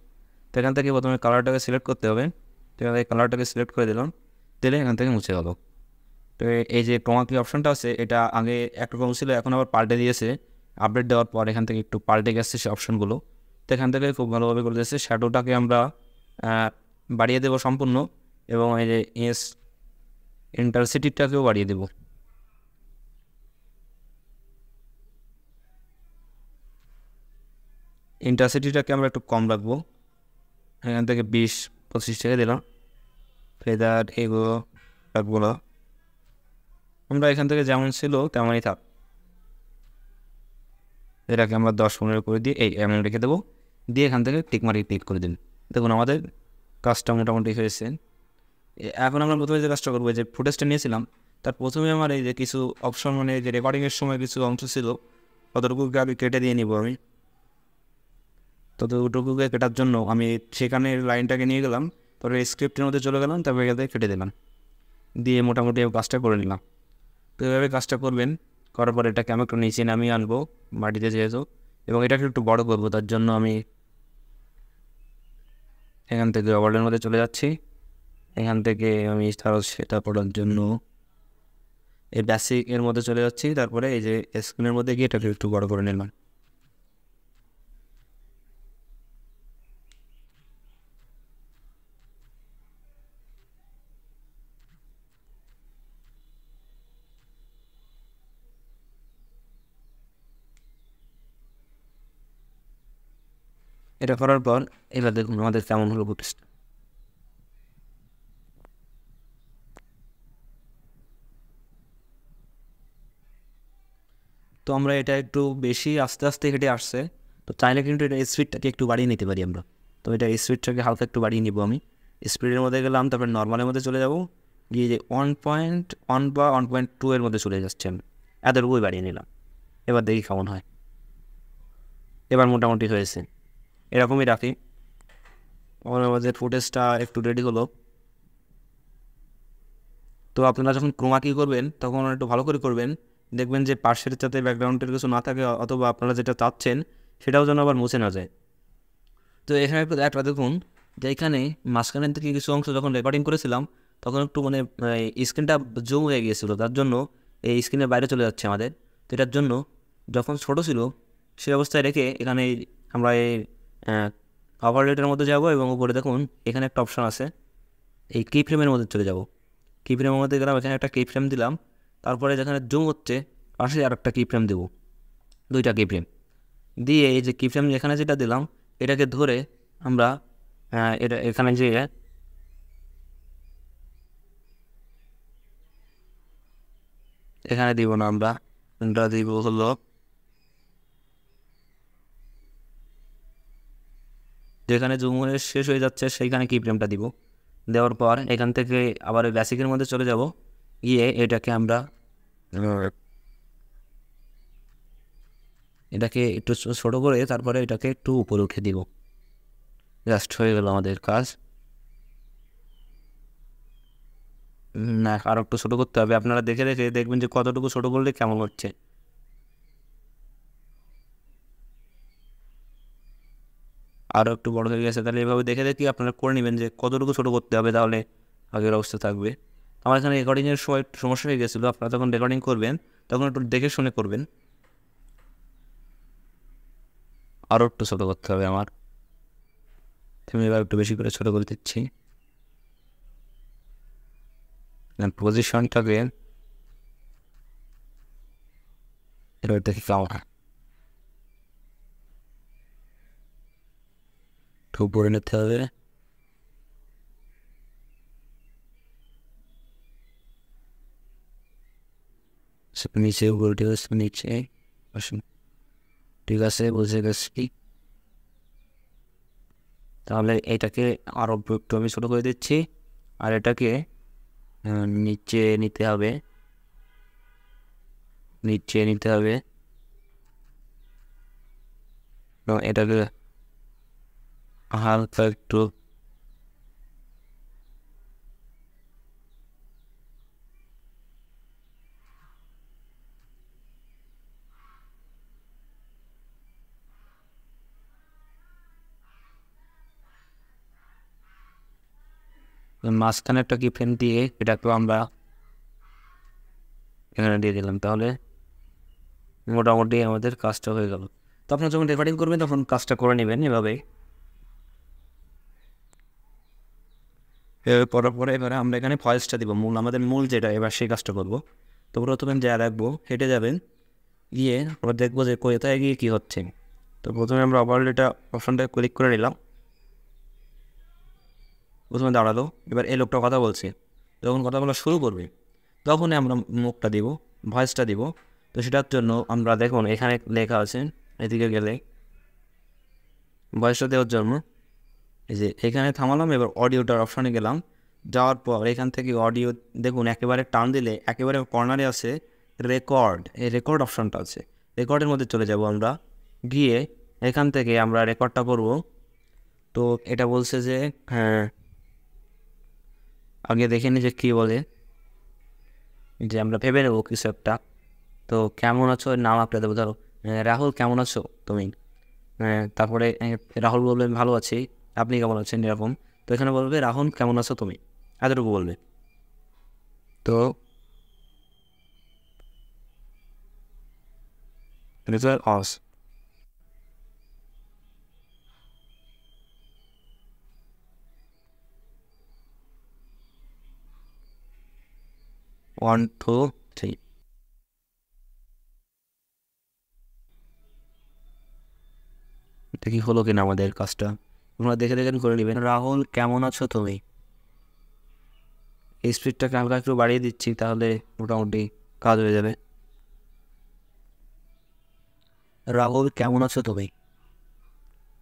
তো এখান থেকে প্রথমে কালারটাকে সিলেক্ট করতে হবে। তো এই কালারটাকে সিলেক্ট করে দিলাম, দিলে এখান থেকে মুছে গেল। তো এই যে ক্রোমা কি অপশানটা আছে, এটা আগে একরকম ছিল, এখন আবার পাল্টে দিয়েছে আপডেট দেওয়ার পর। এখান থেকে একটু পাল্টে গেছে সে অপশানগুলো। তো এখান থেকে খুব ভালোভাবে করে দিয়েছে। শ্যাডোটাকে আমরা বাড়িয়ে দেবো সম্পূর্ণ, এবং এই যে ইন্টারসিটিটাকেও বাড়িয়ে দেবো। ইন্টারসিটিটাকে আমরা একটু কম রাখবো, এখান থেকে 20-25 টাকা দিলাম। ফেদার এগুলো রাখবো না, আমরা এখান থেকে যেমন ছিল তেমনই থাক। এটাকে আমরা 10-15 করে দিয়ে এমন রেখে দেবো, দিয়ে এখান থেকে টিকমার্কে ক্লিক করে দিন। দেখুন আমাদের কাজটা মোটামুটি হয়েছে। এখন আমরা প্রথমে যে কাজটা করবো, যে ফুটেজটা নিয়েছিলাম তার প্রথমে আমার এই যে কিছু অপশন, মানে যে রেকর্ডিংয়ের সময় কিছু অংশ ছিল ততটুকুকে আমি কেটে দিয়ে নিব। আমি ততটুকুকে কেটার জন্য আমি সেখানে লাইনটাকে নিয়ে গেলাম, তারপরে স্ক্রিপ্টের মধ্যে চলে গেলাম, তারপরে এখানে কেটে দিলাম, দিয়ে মোটামুটি কাজটা করে নিলাম। তো এভাবে কাজটা করবেন। করার পর এটাকে আমি একটু নিচে নামিয়ে আনবো মাটিতে যেহেতু, এবং এটাকে একটু বড় করবো। তার জন্য আমি এখান থেকে ওয়ার্ল্ডের মধ্যে চলে যাচ্ছি। এখান থেকে আমি তারও সেটা পড়ার জন্য এই বেসিকের মধ্যে চলে যাচ্ছি, তারপরে এই যে স্ক্রিনের মধ্যে গিয়ে এটাকে একটু বড় করে নিলাম। এটা করার পর এবার দেখুন আমাদের কেমন হলো ফুটেজটা। তো আমরা এটা একটু বেশি আস্তে আস্তে হেঁটে আসছে, তো চাইলে কিন্তু এটা স্পিডটাকে একটু বাড়িয়ে নিতে পারি আমরা। তো এটা স্পিডটাকে হালকা একটু বাড়িয়ে নিব। আমি স্পিডের মধ্যে গেলাম, তারপরে নর্মালের মধ্যে চলে যাব, গিয়ে যে 1.1 বা 1.2 এর মধ্যে চলে যাচ্ছে। আমি এতটুকুই বাড়িয়ে নিলাম। এবার দেখি কেমন হয়। এবার মোটামুটি হয়েছে, এরকমই রাখি। আমাদের ফুটেজটা একটু রেডি হলো। তো আপনারা যখন ক্রোমা কি করবেন তখন একটু ভালো করে করবেন, দেখবেন যে পাশের যাতে ব্যাকগ্রাউন্ডের কিছু না থাকে, অথবা আপনারা যেটা চাচ্ছেন সেটাও যেন আবার মুছে না যায়। তো এখানে একটু একটা দেখুন যে এখানে মাঝখানের থেকে কিছু অংশ যখন রেকর্ডিং করেছিলাম তখন একটু মানে স্ক্রিনটা জুম হয়ে গিয়েছিলো, তার জন্য এই স্ক্রিনের বাইরে চলে যাচ্ছে আমাদের। তো এটার জন্য যখন ছোটো ছিল সেই অবস্থায় রেখে এখানে আমরা এই ওভারলেটের মধ্যে যাব, এবং উপরে দেখুন এখানে একটা অপশান আছে, এই কি ফ্রেমের মধ্যে চলে যাব। কি ফ্রেমের মধ্যে গেলাম, এখানে একটা কি ফ্রেম দিলাম, তারপরে যেখানে জুম হচ্ছে পাশে আর একটা কি ফ্রেম দেবো, 2টা কি ফ্রেম দিয়ে এই যে কি ফ্রেম যেখানে যেটা দিলাম এটাকে ধরে আমরা এটা এখানে যে এখানে দিব না, আমরা এটা দিব হলো যেখানে জুম হয়ে শেষ হয়ে যাচ্ছে সেইখানে কি ফ্রেমটা দিব। দেওয়ার পর এখান থেকে আবার বেসিকের মধ্যে চলে যাব, গিয়ে এটাকে আমরা এটাকে একটু ছোটো করে তারপরে এটাকে একটু উপরে উঠে দিব। জাস্ট হয়ে গেল আমাদের কাজ। না, আরও একটু ছোটো করতে হবে। আপনারা দেখে দেখে দেখবেন যে কতটুকু ছোটো করলে কেমন হচ্ছে। আরও একটু বড় হয়ে গেছে, তাহলে এভাবে দেখে দেখে আপনারা করে নেবেন যে কতটুকু ছোটো করতে হবে, তাহলে আগের অবস্থা থাকবে। আমার এখানে রেকর্ডিংয়ের সময় একটু সমস্যা হয়ে গেছিলো, আপনারা যখন রেকর্ডিং করবেন তখন একটু দেখে শুনে করবেন। আরও একটু ছোটো করতে হবে আমার, আমি এবার একটু বেশি করে ছোটো করে দিচ্ছি। পজিশনটাকে এবার দেখি কেমন একটু উপরে নিতে হবে। নিচে উপরে ঠিক আছে, নিচে আসুন, ঠিক আছে বুঝে গেছি। তাহলে এটাকে আরও একটু আমি ছোটো করে দিচ্ছি, আর এটাকে নিচে নিতে হবে, নিচে নিতে হবে, এবং এটাকে হালকা একটু মাঝখানে একটা কি ফ্রেম দিয়ে এটাকেও আমরা এখানে দিয়ে দিলাম। তাহলে মোটামুটি আমাদের কাজটা হয়ে গেল। তো আপনারা যখন রেকর্ডিং করবেন তখন কাজটা করে নেবেন এভাবে। এভাবে করার পরে এবারে আমরা এখানে ভয়েসটা দিব, আমাদের মূল যেটা, এবার সেই কাজটা করবো। তো প্রথমে যা রাখবো, হেঁটে যাবেন, গিয়ে আমরা দেখবো যে কোথায় গিয়ে কী হচ্ছে। তো প্রথমে আমরা ওভারলেটা অপশনটা ক্লিক করে নিলাম, প্রথমে দাঁড়ালো। এবার এই লোকটা কথা বলছে, যখন কথা বলা শুরু করবে তখনই আমরা মুখটা দিব, ভয়েসটা দিব। তো সেটার জন্য আমরা দেখুন এখানে লেখা আছে, এদিকে গেলে ভয়েসটা দেওয়ার জন্য এই যে এখানে থামালাম। এবার অডিওটার অপশানে গেলাম, যাওয়ার পর এখান থেকে অডিও দেখুন একেবারে টান দিলে একেবারে কর্নারে আছে রেকর্ড, এই রেকর্ড অপশানটা আছে। রেকর্ডের মধ্যে চলে যাব আমরা, গিয়ে এখান থেকে আমরা রেকর্ডটা করব। তো এটা বলছে যে হ্যাঁ, আগে দেখে নি যে কী বলে, যে আমরা ভেবে নেবো কিছু একটা। তো কেমন আছো নাম একটা দেবো, ধরো রাহুল কেমন আছো তুমি। তারপরে রাহুল বলবে ভালো আছি, আপনি কেমন আছেন, এরকম। তো এখানে বলবে রাহুল কেমন আছো তুমি, এতটুকু বলবে। তো অস 1 2 3 দেখি হলো কিনা আমাদের কাজটা, তোমরা দেখে দেখে করে নেবেন। রাহুল কেমন আছো তুমি, এই স্পিডটাকে হালকা একটু বাড়িয়ে দিচ্ছি, তাহলে মোটামুটি কাজ হয়ে যাবে। রাহুল কেমন আছো তুমি।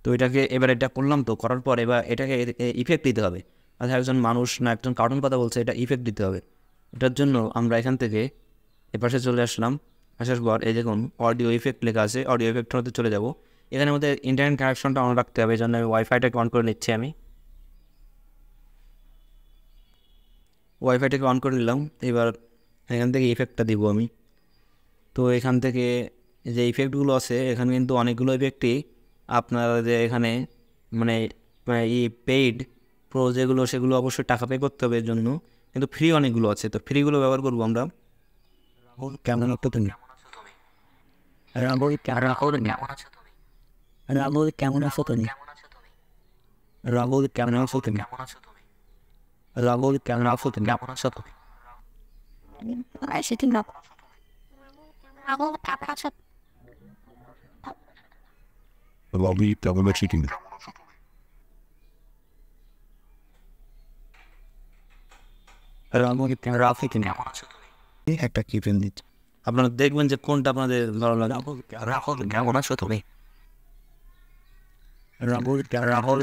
তো এটাকে এবার এটা করলাম, তো করার পর এবার এটাকে ইফেক্ট দিতে হবে। আচ্ছা একজন মানুষ না একজন কার্টুন কথা বলছে, এটা ইফেক্ট দিতে হবে। এটার জন্য আমরা এখান থেকে এপাশে চলে আসলাম, আসার পর এই দেখুন অডিও ইফেক্ট লেখা আছে, অডিও ইফেক্টের মধ্যে চলে যাব। এখানে আমাদের ইন্টারনেট কানেকশনটা অন রাখতে হবে, এই জন্য আমি ওয়াইফাইটাকে অন করে নিচ্ছি। আমি ওয়াইফাইটাকে অন করে নিলাম। এবার এখান থেকে ইফেক্টটা দিব আমি। তো এখান থেকে যে ইফেক্টগুলো আছে, এখানে কিন্তু অনেকগুলো ইফেক্টই আপনারা যে এখানে মানে এই পেইড প্রো যেগুলো, সেগুলো অবশ্যই টাকা পে করতে হবে এর জন্য, কিন্তু ফ্রি অনেকগুলো আছে। তো ফ্রিগুলো ব্যবহার করবো আমরা। রাহুল কেমন আছো তুমি, রাহুল কেমন আছো তুমি, রাহুল কেমন আছো তুমি, রাহুল কেমন আছো তুমি, রাহুল কেমন আছো তুমি, কেমন আছো তুমি। সেটি না রাহুল কেমন আছো, Lobby Government Chicken. রাহুল কেমন আছো তুমি, একটা কি ফ্রেম দিচ্ছে। আপনারা দেখবেন যে কোনটা আপনাদের ভালো লাগে। রাহুল কেমন আছো তুমি, রাহুল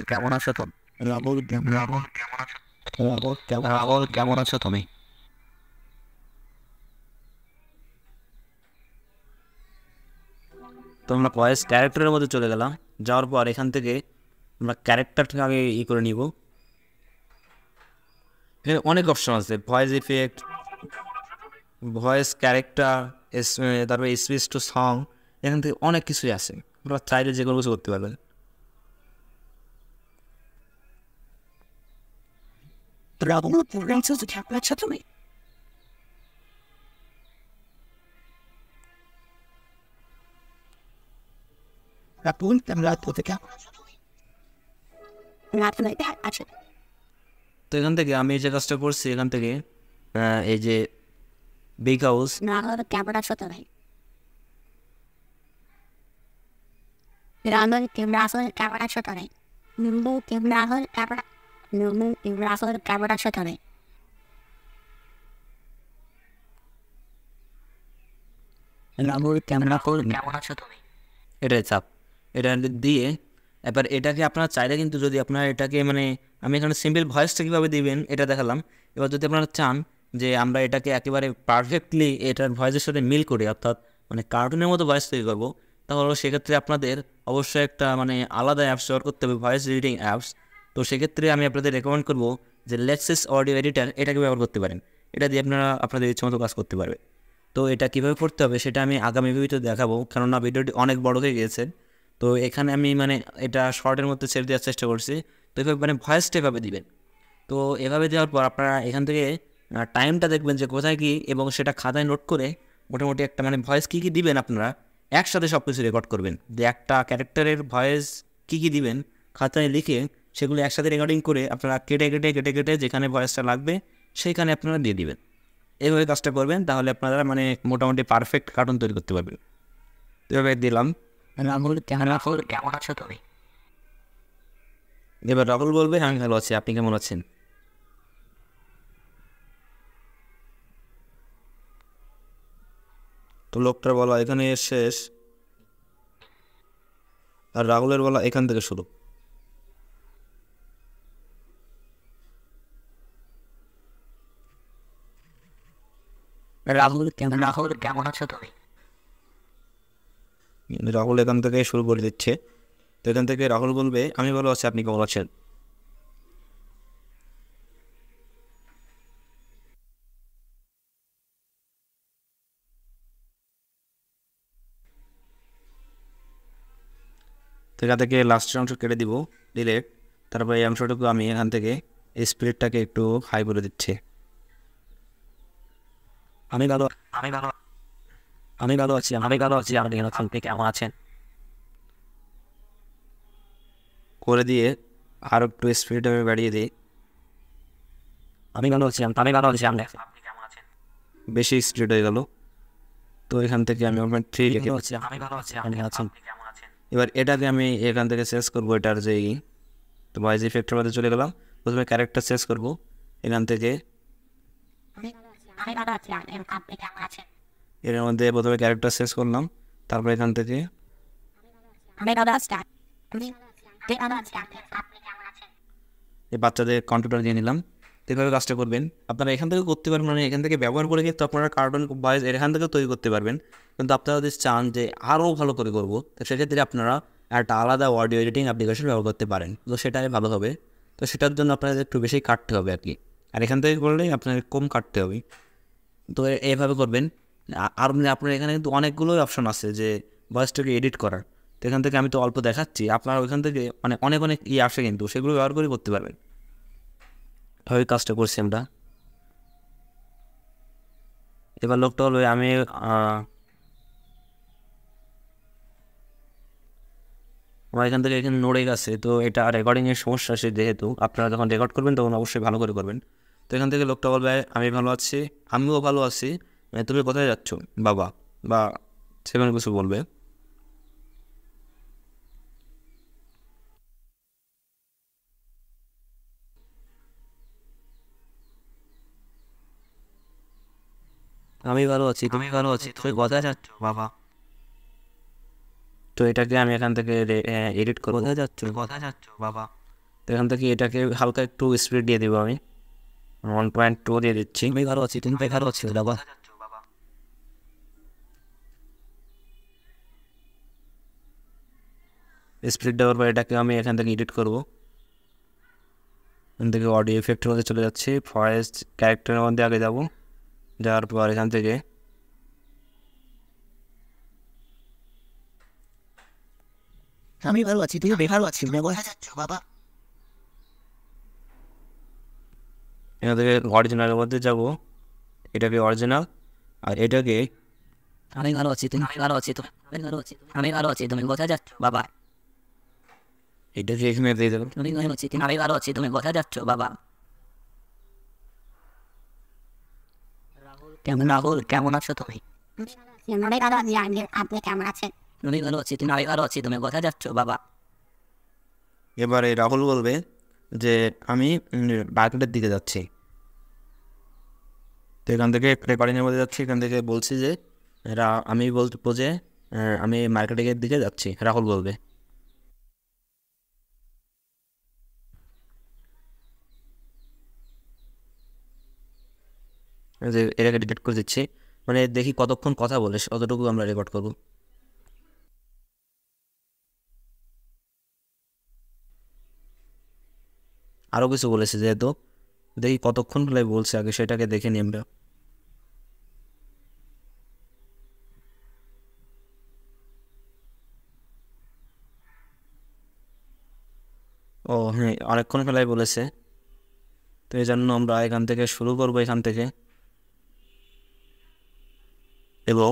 কেমন আছো তুমি, রাহুল কেমন আছো তুমি। তো আমরা ভয়েস ক্যারেক্টারের মধ্যে চলে গেলাম, যাওয়ার পর এখান থেকে আমরা ক্যারেক্টারটাকে আগে করে নিব। এখানে অনেক অপশন আছে, ভয়েস ইফেক্ট, ভয়েস ক্যারেক্টার, তারপরে স্পিচ টু সং, এখান থেকে অনেক কিছুই আছে, আপনারা চাইলে যে কোনো কিছু করতে পারবেন। রাহুল কেমন আছো তুমি, রাহুল কেমন আছো তুমি। তো এখান থেকে আমি যে কাজটা করছি, এখান থেকে এই যে বিগ হাউস, রাহুল কেমন আছো তুমি, রাহুল কেমন আছো তুমি, রাহুল কেমন আছো তুমি। রাহুল কেমন আছো তুমি, এটাই চাপ, এটা দিয়ে এবার এটাকে আপনারা চাইলে কিন্তু যদি আপনারা এটাকে মানে আমি এখানে সিম্পল ভয়েসটা কীভাবে দিবেন এটা দেখালাম। এবার যদি আপনারা চান যে আমরা এটাকে একেবারে পারফেক্টলি এটার ভয়েসের সাথে মিল করি, অর্থাৎ মানে কার্টুনের মতো ভয়েস তৈরি করবো, তাহলে সেক্ষেত্রে আপনাদের অবশ্যই একটা মানে আলাদা অ্যাপস ব্যবহার করতে হবে, ভয়েস এডিটিং অ্যাপস। তো সেক্ষেত্রে আমি আপনাদের রেকমেন্ড করবো যে লেক্সাস অডিও এডিটার, এটাকে ব্যবহার করতে পারেন। এটা দিয়ে আপনারা আপনাদের ইচ্ছামতো কাজ করতে পারবে। তো এটা কীভাবে করতে হবে সেটা আমি আগামী ভিডিওতে দেখাবো, কেননা ভিডিওটি অনেক বড় হয়ে গিয়েছে। তো এখানে আমি মানে এটা শর্টের মধ্যে ছেড়ে দেওয়ার চেষ্টা করছি। তো এভাবে মানে ভয়েসটা এভাবে দিবেন। তো এভাবে দেওয়ার পর আপনারা এখান থেকে টাইমটা দেখবেন যে কোথায় কী, এবং সেটা খাতায় নোট করে মোটামুটি একটা মানে ভয়েস কী কী দিবেন আপনারা একসাথে সব কিছু রেকর্ড করবেন, যে একটা ক্যারেক্টারের ভয়েস কী কী দিবেন খাতায় লিখে সেগুলো একসাথে রেকর্ডিং করে আপনারা কেটে কেটে কেটে কেটে যেখানে ভয়েসটা লাগবে সেইখানে আপনারা দিয়ে দিবেন। এইভাবে কাজটা করবেন, তাহলে আপনারা মানে মোটামুটি পারফেক্ট কার্টুন তৈরি করতে পারবেন। এভাবে দিলাম। রাহুল কেমন আছো তুমি? এবার রাহুল বলবে আমি ভালো আছি, আপনি কেমন আছেন? তো লোকটার বলা এখানে শেষ, আর রাহুলের বলা এখান থেকে শুরু। রাহুল কেমন আছো তুমি? রাহুল এখান থেকে শুরু করে দিচ্ছে। তো এখান থেকে রাহুল বলবে আমি ভালো আছি, আপনি কেমন আছেন? তো এখান থেকে লাস্টের অংশ কেটে দিব ডিলেট। তারপরে এই অংশটুকু আমি এখান থেকে স্পিরিটটাকে একটু হাই করে দিচ্ছি। আমি ভালো আছি আপনি কেমন আছেন? করে দিয়ে আর একটু স্পিরিট আমি বাড়িয়ে দিই, আমি ভালো আছি আপনি কেমন আছেন? বেশি স্পিরিট হয়ে গেল। তো এখান থেকে আমি আমার 3 রেখে আমি ভালো আছি আপনি কেমন আছেন? এবার এটাকে আমি এখান থেকে শেষ করবো, এটার যে তো ভয়েস ইফেক্টের মধ্যে চলে গেলাম। প্রথমে ক্যারেক্টার শেষ করবো এখান থেকে, এর মধ্যে প্রথমে ক্যারেক্টার শেষ করলাম, তারপর এখান থেকে এই বাচ্চাদের কম্পিউটার দিয়ে নিলাম। এভাবে কাজটা করবেন আপনারা, এখান থেকে করতে পারবেন, মানে এখান থেকে ব্যবহার করে কিন্তু আপনারা কার্টুন ভয়েস এখান থেকে তৈরি করতে পারবেন। কিন্তু আপনারা যদি চান যে আরও ভালো করে করবো, তো সেক্ষেত্রে আপনারা একটা আলাদা অডিও এডিটিং অ্যাপ্লিকেশন ব্যবহার করতে পারেন, তো সেটাই ভালো হবে। তো সেটার জন্য আপনাদের একটু বেশি কাটতে হবে আর কি, আর এখান থেকে করলে আপনাদের কম কাটতে হবে। তো এইভাবে করবেন। আর মানে আপনার এখানে কিন্তু অনেকগুলোই অপশন আছে যে ভয়েসটাকে এডিট করার। তো এখান থেকে আমি তো অল্প দেখাচ্ছি, আপনারা ওইখান থেকে মানে অনেক অনেক আসে কিন্তু সেগুলো ব্যবহার করে করতে পারবেন। ওই কাজটা করছি আমরা। এবার লোকটা হলো আমি আমার এখান থেকে এখানে নড়ে গেছে, তো এটা রেকর্ডিংয়ের সমস্যা আছে, যেহেতু আপনারা যখন রেকর্ড করবেন তখন অবশ্যই ভালো করে করবেন। তো এখান থেকে লোকটা বলবে আমি ভালো আছি, আমিও ভালো আছি, মানে তুমি কোথায় যাচ্ছ বাবা, বা সেখানে কিছু বলবে। আমি ভালো আছি তুমি কোথায় যাচ্ছ বাবা? তো এটাকে আমি এখান থেকে এডিট করবো। কোথায় যাচ্ছ বাবা? তো এখান থেকে এটাকে হালকা একটু স্পিড দিয়ে দেবো, আমি 1.2 দিয়ে দিচ্ছি। তুমি ভালো আছি বাবা? স্পিড দেওয়ার পর এটাকে আমি এখান থেকে এডিট করবো। এখান থেকে অডিও এফেক্টের মধ্যে চলে যাচ্ছি, ভয়েস ক্যারেক্টারের মধ্যে আগে যাবো, যাওয়ার পর এখান থেকে আমি ভালো আছি তুমি ভালো আছি কোথায় যাচ্ছ বাবা? এখান থেকে অরিজিনালের মধ্যে যাবো, এটাকে অরিজিনাল, আর এটাকে আমি ভালো আছি তুমি কোথায় যাচ্ছ বাবা? এটাকে এখানে দিয়ে দেবো। আমি ভালো আছি তুমি কোথায় যাচ্ছ বাবা? রাহুল কেমন আছো তুমি? আপনি কেমন আছেন? আমি ভালো আছি তুমি কোথায় যাচ্ছ বাবা? এবারে রাহুল বলবে যে আমি মার্কেটের দিকে যাচ্ছি। তো এখান থেকে রেকর্ডিংয়ের মধ্যে যাচ্ছি, এখান থেকে বলছি যে আমি বলবো যে আমি মার্কেটের দিকে যাচ্ছি, রাহুল বলবে। যে এটাকে ডিলিট করে দিচ্ছি, মানে দেখি কতক্ষণ কথা বলে অতটুকু আমরা রেকর্ড করবো। আরও কিছু বলেছে যেহেতু, দেখি কতক্ষণ বলছে আগে সেটাকে দেখে নিই আমরা। ও হ্যাঁ, অনেকক্ষণ খেলায় বলেছে। তো এই জন্য আমরা এখান থেকে শুরু করবো, এখান থেকে, এবং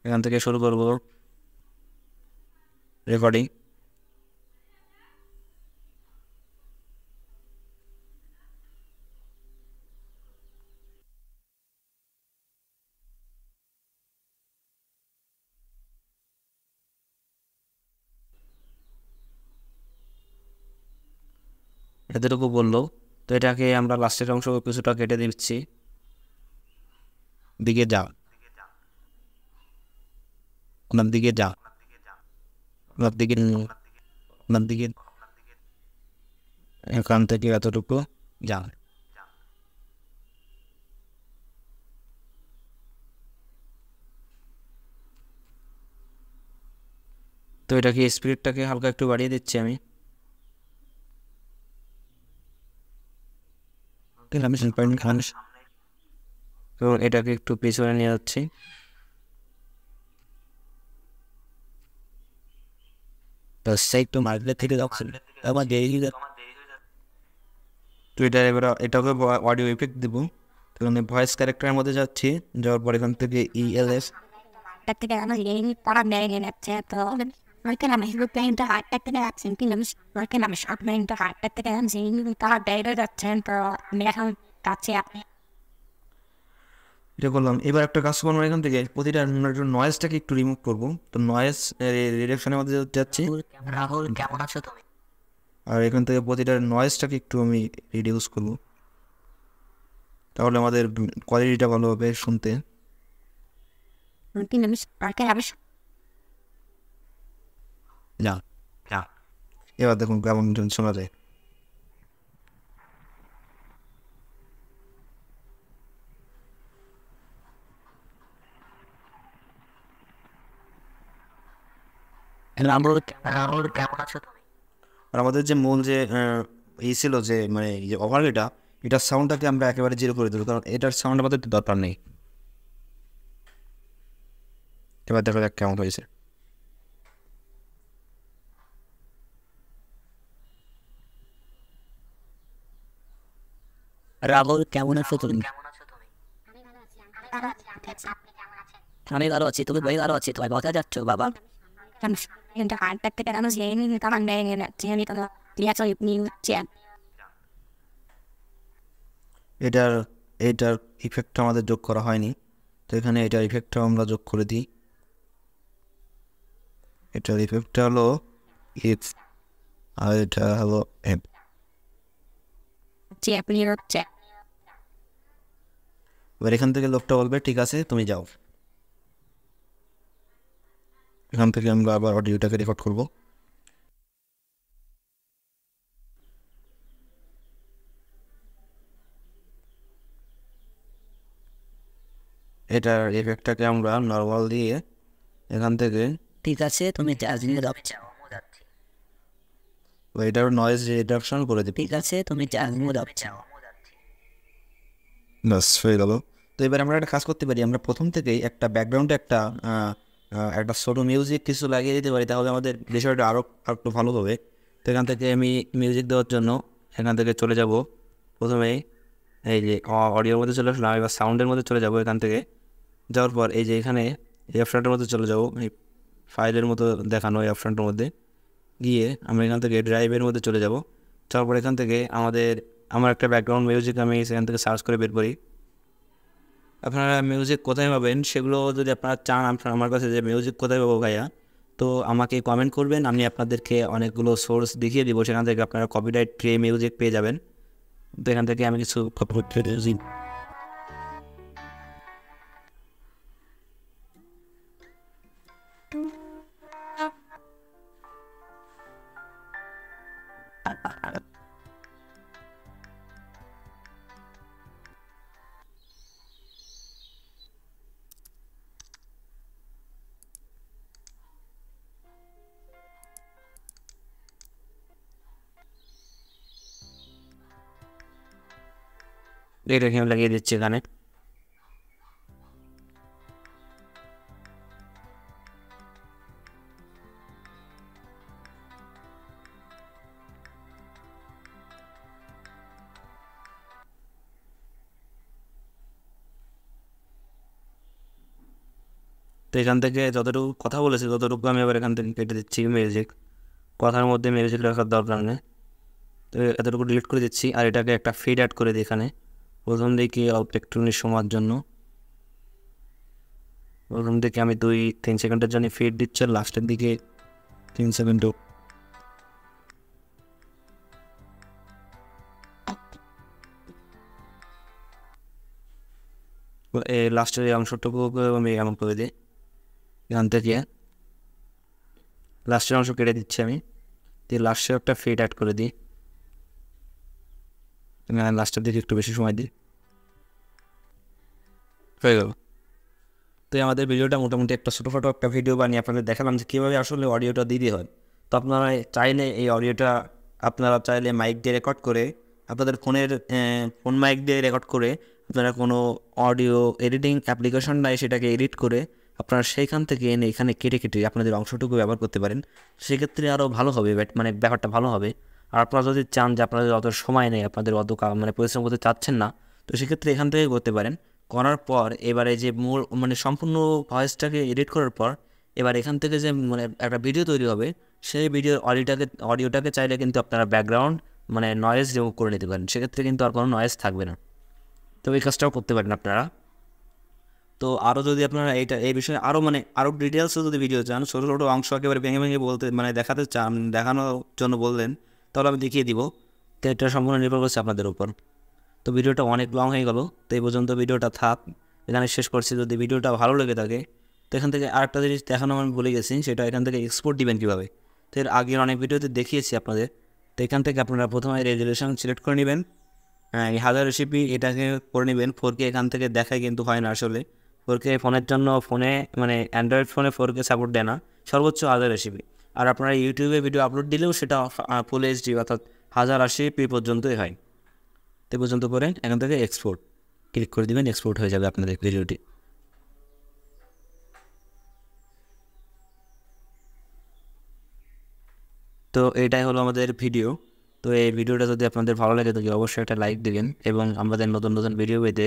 এখান থেকে শুরু করব রেকর্ডিং। এতটুকু বললো, তো এটাকে আমরা লাস্টের অংশ কিছুটা কেটে দিচ্ছি। দিকে যা, আপনার দিকে যা, আপনার দিকে, আপনার দিকে, এখান থেকে এতটুকু যা। তো এটাকে স্পিডটাকে হালকা একটু বাড়িয়ে দিচ্ছি আমি। তো এটাকে একটু পিছনে নিয়ে যাচ্ছি। তো এটা এবার এটাকে অডিও ইফেক্ট দেবো। তো এখানে ভয়েস ক্যারেক্টারের মধ্যে যাচ্ছি, যাওয়ার পর এখান থেকে ELS Tekrar ama yeni para değerli yapacak olan mereka nama hidup yang dah tekrar action film mereka nama short yang dah tekrar zini para değerli yapacak para mereka kaçı yapni এটা করলাম। এবার একটা কাজ করবো, এখান থেকে প্রতিটা নয়েজটাকে একটু রিমুভ করবো। তো নয়েজ রিডাকশনের মধ্যে যাচ্ছি, রাহুল কেমন আছো তুমি আর এখান থেকে প্রতিটা নয়েজটাকে একটু আমি রিডিউস করবো, তাহলে আমাদের কোয়ালিটিটা ভালো হবে শুনতে। mungkin mereka habis যা যা, এবার দেখুন কেমন শোনা যায়। রাহুল কেমন আছো তুমি আর আমাদের যে মূল যে এই ছিল যে মানে এই যে ওভারলেটা, এটার সাউন্ডটাকে আমরা একেবারে জিরো করে দেবো, কারণ এটার সাউন্ড আমাদের দরকার নেই। এবার দেখা যাক কেমন হয়েছে। রাহুল কেমন আছো তুমি? আমি ভালো আছি, তুমি ভালো আছি, তোমার কথা যাচ্ছ বাবা? kan yang dah tekrar ama zini para değerli yapacak kalau dia so ini cek এটার এটার ইফেক্টটা আমাদের যোগ করা হয়নি, তো এখানে এটার ইফেক্টটাও আমরা যোগ করে দিই। এটার ইফেক্টটা হলো ইফ, আর এটা হলো এম। cek beliau cek এবার এখান থেকে লোকটা বলবে ঠিক আছে তুমি যাও। এখান থেকে আমরা আবার অডিওটাকে রেকর্ড করব। এটার এফেক্টটাকে আমরা নর্মাল দিয়ে এখান থেকে, ঠিক আছে তুমি চার্জ নিয়ে দাও, এটার নয়েজ রিডাকশন করে দিই। ঠিক আছে তুমি চার্জ নিয়ে দাও। বাস হয়ে গেল। তো এবার আমরা একটা কাজ করতে পারি, আমরা প্রথম থেকেই একটা ব্যাকগ্রাউন্ডে একটা একটা ছোটো মিউজিক কিছু লাগিয়ে দিতে পারি, তাহলে আমাদের বিষয়টা আরও একটু ভালো হবে। তো এখান থেকে আমি মিউজিক দেওয়ার জন্য এখান থেকে চলে যাব, প্রথমেই এই যে অডিওর মধ্যে চলে আসলাম, এবার সাউন্ডের মধ্যে চলে যাব। এখান থেকে যাওয়ার পর এই যে এখানে এই অপশানটার মধ্যে চলে যাব, এই ফাইলের মতো দেখানো এই অপশানটার মধ্যে গিয়ে আমরা এখান থেকে ড্রাইভের মধ্যে চলে যাব। যাওয়ার পর এখান থেকে আমার একটা ব্যাকগ্রাউন্ড মিউজিক আমি সেখান থেকে সার্চ করে বের করি। আপনারা মিউজিক কোথায় পাবেন সেগুলো যদি আপনারা চান, আপনারা আমার কাছে যে মিউজিক কোথায় পাবো ভাইয়া, তো আমাকে কমেন্ট করবেন, আমি আপনাদেরকে অনেকগুলো সোর্স দেখিয়ে দিব, সেখান থেকে আপনারা কপিরাইট ফ্রি মিউজিক পেয়ে যাবেন। তো এখান থেকে আমি কিছু এটাকে আমি লাগিয়ে দিচ্ছি এখানে। তো এখান থেকে যতটুকু কথা বলেছি ততটুকু আমি আবার এখান থেকে কেটে দিচ্ছি মিউজিক, কথার মধ্যে মিউজিক রাখার দরকার নেই। তো এতটুকু ডিলিট করে দিচ্ছি, আর এটাকে একটা ফিড অ্যাড করে দিই এখানে প্রথম দিকে অল্প একটুখানি সময়ের জন্য। প্রথম দিকে আমি 2-3 সেকেন্ডের জন্য ফিড দিচ্ছি, লাস্টের দিকে 3 সেকেন্ডও। এই লাস্টের এই অংশটুকু আমি এমন করে দিই, এখান থেকে লাস্টের অংশ কেটে দিচ্ছি আমি, দিয়ে লাস্টে একটা ফিড অ্যাড করে দিই, লাস্টের দিকে একটু বেশি সময় দিই, হয়ে গেল। তো আমাদের ভিডিওটা মোটামুটি একটা ছোটোখাটো একটা ভিডিও বানিয়ে আপনাদের দেখালাম যে কীভাবে আসলে অডিওটা দিতে হয়। তো আপনারা চাইলে এই অডিওটা মাইক দিয়ে রেকর্ড করে আপনাদের ফোন মাইক দিয়ে রেকর্ড করে আপনারা কোনো অডিও এডিটিং অ্যাপ্লিকেশন নাই সেটাকে এডিট করে আপনারা সেইখান থেকে এনে এখানে কেটে কেটে আপনাদের অংশটুকু ব্যবহার করতে পারেন। সেক্ষেত্রে আরও ভালো হবে, মানে ব্যাপারটা ভালো হবে। আর আপনারা যদি চান যে আপনাদের অত সময় নেই, আপনাদের অত মানে পরিশ্রম করতে চাচ্ছেন না, তো সেক্ষেত্রে এখান থেকে করতে পারেন। করার পর এবারে যে মূল মানে সম্পূর্ণ ভয়েসটাকে এডিট করার পর এবার এখান থেকে যে মানে একটা ভিডিও তৈরি হবে, সেই অডিওটাকে চাইলে কিন্তু আপনারা ব্যাকগ্রাউন্ড মানে নয়েজ রিমুভ করে নিতে পারেন, সেক্ষেত্রে কিন্তু আর কোনো নয়েজ থাকবে না। তো এই কাজটাও করতে পারেন আপনারা। তো আরও যদি আপনারা এই বিষয়ে আরও ডিটেলসে যদি ভিডিও চান, ছোটো ছোটো অংশ একেবারে ভেঙে ভেঙে দেখাতে চান, দেখানোর জন্য বললেন, তাহলে আমি দেখিয়ে দিব। তো এটা সম্পূর্ণ নির্ভর করছে আপনাদের উপর। তো ভিডিওটা অনেক লং হয়ে গেল, তো এই পর্যন্ত ভিডিওটা থাক, এখানে শেষ করছি। যদি ভিডিওটা ভালো লেগে থাকে তো এখান থেকে আরেকটা জিনিস দেখানো আমি ভুলে গেছি, সেটা এখান থেকে এক্সপোর্ট দিবেন কীভাবে। তো এর আগের অনেক ভিডিওতে দেখিয়েছি আপনাদের। তো এখান থেকে আপনারা প্রথমে রেজুলেশন সিলেক্ট করে নেবেন, এই 1000 রেসিপি এটাকে করে নেবেন। 4K এখান থেকে দেখায় কিন্তু হয় না আসলে, 4K ফোনের জন্য মানে অ্যান্ড্রয়েড ফোনে 4K সাপোর্ট দেয় না, সর্বোচ্চ 1000 রেসিপি। আর আপনারা ইউটিউবে ভিডিও আপলোড দিলেও সেটা ফুল এইচডি অর্থাৎ 1080p পর্যন্তই হয়। তো পর্যন্ত করে এখান থেকে এক্সপোর্ট ক্লিক করে দেবেন, এক্সপোর্ট হয়ে যাবে আপনাদের ভিডিওটি। তো এটাই হলো আমাদের ভিডিও। তো এই ভিডিওটা যদি আপনাদের ভালো লাগে তাহলে অবশ্যই একটা লাইক দিবেন, এবং আমাদের নতুন নতুন ভিডিও পেতে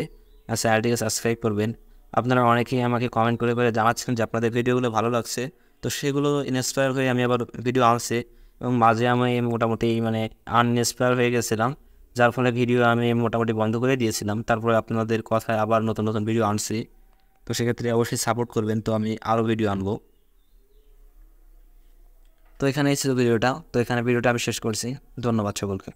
চ্যানেলটিকে সাবস্ক্রাইব করবেন। আপনারা অনেকেই আমাকে কমেন্ট করে করে জানাচ্ছেন যে আপনাদের ভিডিওগুলো ভালো লাগছে, তো সেগুলো ইন্সপায়ার হয়ে আমি আবার ভিডিও আনছি, এবং মাঝে আমি মোটামুটি মানে আনইন্সপায়ার হয়ে গেছিলাম, যার ফলে ভিডিও আমি মোটামুটি বন্ধ করে দিয়েছিলাম। তারপরে আপনাদের কথায় আবার নতুন নতুন ভিডিও আনছি, তো সেক্ষেত্রে অবশ্যই সাপোর্ট করবেন, তো আমি আরও ভিডিও আনবো। তো এখানেই ছিল ভিডিওটা, তো এখানে ভিডিওটা আমি শেষ করছি। ধন্যবাদ সকলকে।